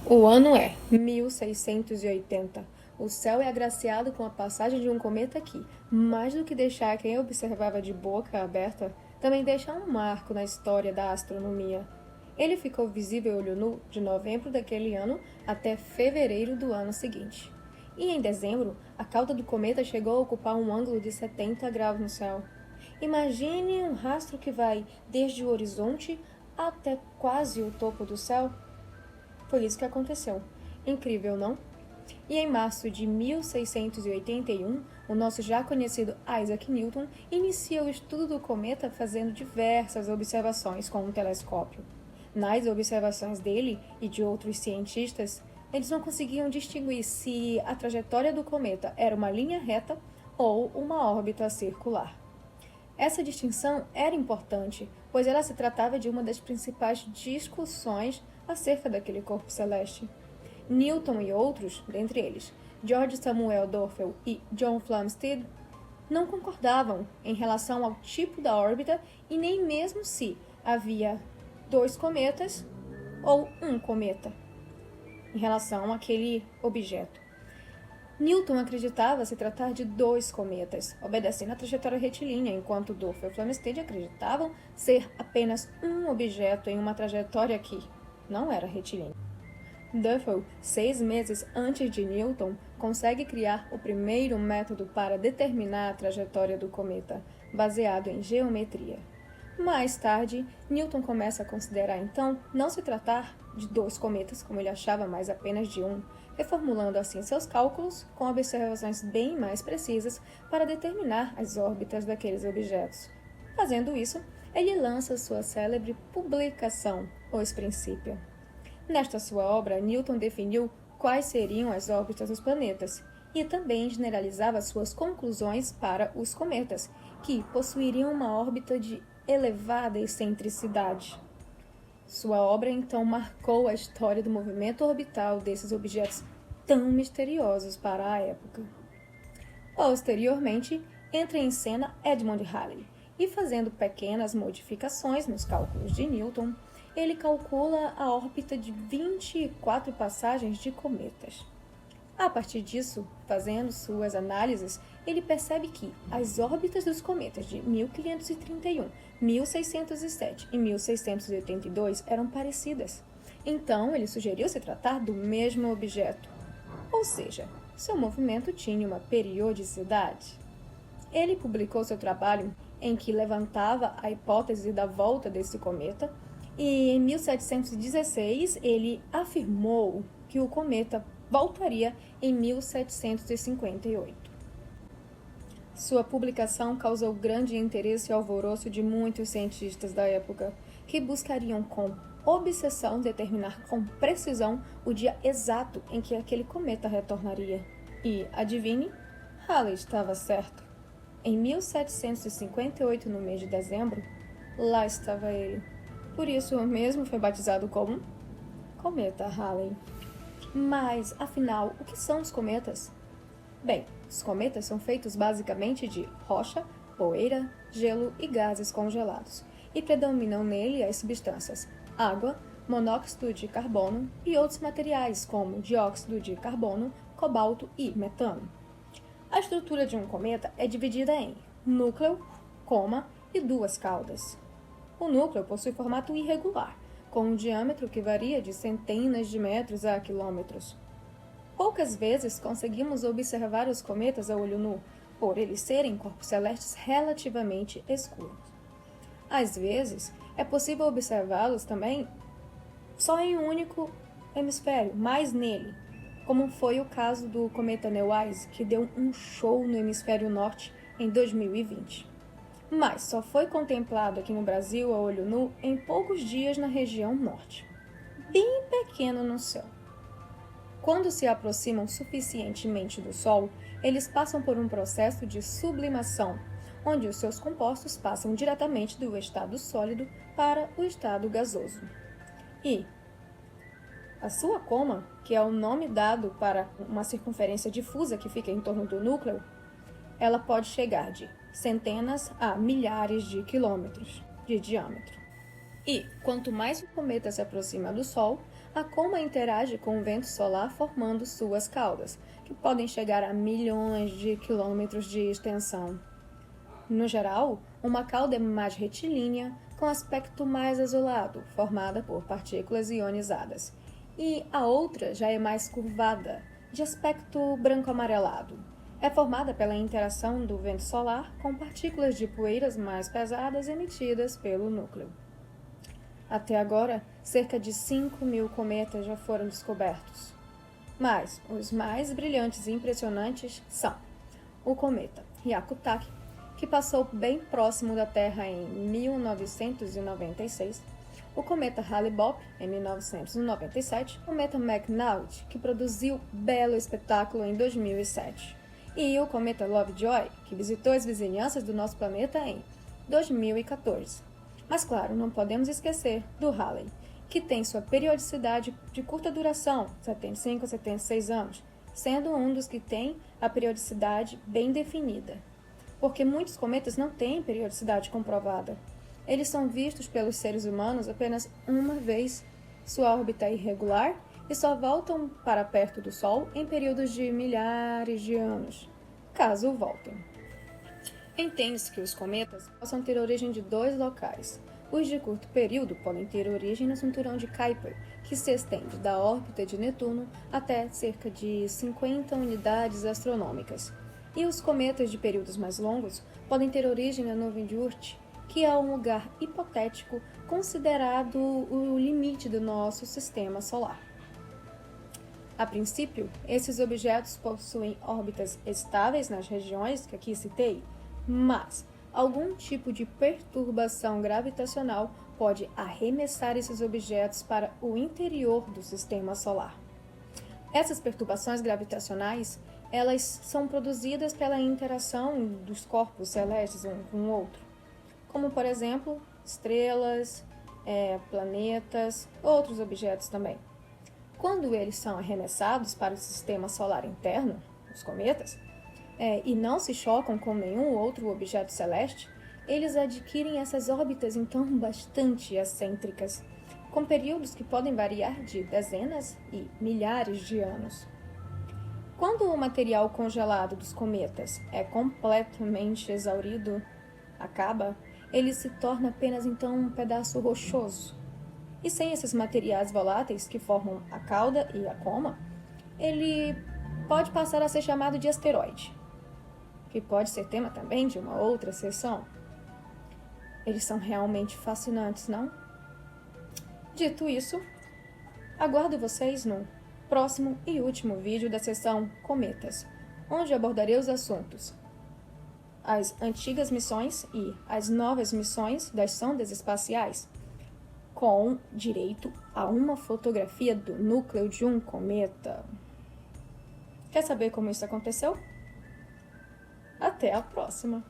O ano é 1680. O céu é agraciado com a passagem de um cometa que, mais do que deixar quem observava de boca aberta, também deixa um marco na história da astronomia. Ele ficou visível a olho nu de novembro daquele ano até fevereiro do ano seguinte. E em dezembro, a cauda do cometa chegou a ocupar um ângulo de 70 graus no céu. Imagine um rastro que vai desde o horizonte até quase o topo do céu. Foi isso que aconteceu. Incrível, não? E em março de 1681, o nosso já conhecido Isaac Newton inicia o estudo do cometa fazendo diversas observações com um telescópio. Nas observações dele e de outros cientistas, eles não conseguiam distinguir se a trajetória do cometa era uma linha reta ou uma órbita circular. Essa distinção era importante, pois ela se tratava de uma das principais discussões acerca daquele corpo celeste. Newton e outros, dentre eles, George Samuel Dorfel e John Flamsteed, não concordavam em relação ao tipo da órbita e nem mesmo se havia dois cometas ou um cometa em relação àquele objeto. Newton acreditava se tratar de dois cometas, obedecendo a trajetória retilínea, enquanto Dorfel e Flamsteed acreditavam ser apenas um objeto em uma trajetória que não era retilínea. Dorfel, 6 meses antes de Newton, consegue criar o primeiro método para determinar a trajetória do cometa, baseado em geometria. Mais tarde, Newton começa a considerar então não se tratar de dois cometas, como ele achava, mas apenas de um, reformulando assim seus cálculos com observações bem mais precisas para determinar as órbitas daqueles objetos. Fazendo isso, ele lança sua célebre publicação, Os Princípia. Nesta sua obra, Newton definiu quais seriam as órbitas dos planetas e também generalizava suas conclusões para os cometas, que possuiriam uma órbita de elevada excentricidade. Sua obra então marcou a história do movimento orbital desses objetos tão misteriosos para a época. Posteriormente, entra em cena Edmund Halley, e fazendo pequenas modificações nos cálculos de Newton, ele calcula a órbita de 24 passagens de cometas. A partir disso, fazendo suas análises, ele percebe que as órbitas dos cometas de 1531, 1607 e 1682 eram parecidas. Então, ele sugeriu se tratar do mesmo objeto. Ou seja, seu movimento tinha uma periodicidade. Ele publicou seu trabalho em que levantava a hipótese da volta desse cometa, e em 1716 ele afirmou que o cometa voltaria em 1758. Sua publicação causou grande interesse e alvoroço de muitos cientistas da época, que buscariam com obsessão determinar com precisão o dia exato em que aquele cometa retornaria. E, adivinhe, Halley estava certo. Em 1758, no mês de dezembro, lá estava ele. Por isso mesmo foi batizado como Cometa Halley. Mas, afinal, o que são os cometas? Bem, os cometas são feitos basicamente de rocha, poeira, gelo e gases congelados, e predominam nele as substâncias água, monóxido de carbono e outros materiais como dióxido de carbono, cobalto e metano. A estrutura de um cometa é dividida em núcleo, coma e duas caudas. O núcleo possui formato irregular, com um diâmetro que varia de centenas de metros a quilômetros. Poucas vezes conseguimos observar os cometas a olho nu, por eles serem corpos celestes relativamente escuros. Às vezes, é possível observá-los também só em um único hemisfério, mas nele, como foi o caso do cometa Neowise, que deu um show no hemisfério norte em 2020. Mas só foi contemplado aqui no Brasil a olho nu em poucos dias na região norte, bem pequeno no céu. Quando se aproximam suficientemente do Sol, eles passam por um processo de sublimação, onde os seus compostos passam diretamente do estado sólido para o estado gasoso. E a sua coma, que é o nome dado para uma circunferência difusa que fica em torno do núcleo, ela pode chegar de centenas a milhares de quilômetros de diâmetro. E, quanto mais o cometa se aproxima do Sol, a coma interage com o vento solar formando suas caudas, que podem chegar a milhões de quilômetros de extensão. No geral, uma cauda é mais retilínea, com aspecto mais azulado, formada por partículas ionizadas, e a outra já é mais curvada, de aspecto branco-amarelado. É formada pela interação do vento solar com partículas de poeiras mais pesadas emitidas pelo núcleo. Até agora, cerca de 5.000 cometas já foram descobertos. Mas os mais brilhantes e impressionantes são o cometa Hyakutake, que passou bem próximo da Terra em 1996, o cometa Hale-Bopp, em 1997, o cometa McNaught, que produziu belo espetáculo em 2007, e o cometa Lovejoy, que visitou as vizinhanças do nosso planeta em 2014. Mas claro, não podemos esquecer do Halley, que tem sua periodicidade de curta duração, 75 a 76 anos, sendo um dos que tem a periodicidade bem definida. Porque muitos cometas não têm periodicidade comprovada. Eles são vistos pelos seres humanos apenas uma vez. Sua órbita é irregular e só voltam para perto do Sol em períodos de milhares de anos, caso voltem. Entende-se que os cometas possam ter origem de dois locais. Os de curto período podem ter origem no cinturão de Kuiper, que se estende da órbita de Netuno até cerca de 50 unidades astronômicas. E os cometas de períodos mais longos podem ter origem na nuvem de Oort, que é um lugar hipotético considerado o limite do nosso sistema solar. A princípio, esses objetos possuem órbitas estáveis nas regiões que aqui citei, mas algum tipo de perturbação gravitacional pode arremessar esses objetos para o interior do sistema solar. Essas perturbações gravitacionais, elas são produzidas pela interação dos corpos celestes um com o outro, como, por exemplo, estrelas, planetas, outros objetos também. Quando eles são arremessados para o sistema solar interno, os cometas, e não se chocam com nenhum outro objeto celeste, eles adquirem essas órbitas então bastante excêntricas, com períodos que podem variar de dezenas e milhares de anos. Quando o material congelado dos cometas é completamente exaurido, acaba, ele se torna apenas então um pedaço rochoso. E sem esses materiais voláteis que formam a cauda e a coma, ele pode passar a ser chamado de asteroide, que pode ser tema também de uma outra sessão. Eles são realmente fascinantes, não? Dito isso, aguardo vocês no próximo e último vídeo da sessão Cometas, onde abordarei os assuntos: as antigas missões e as novas missões das sondas espaciais, com direito a uma fotografia do núcleo de um cometa. Quer saber como isso aconteceu? Até a próxima!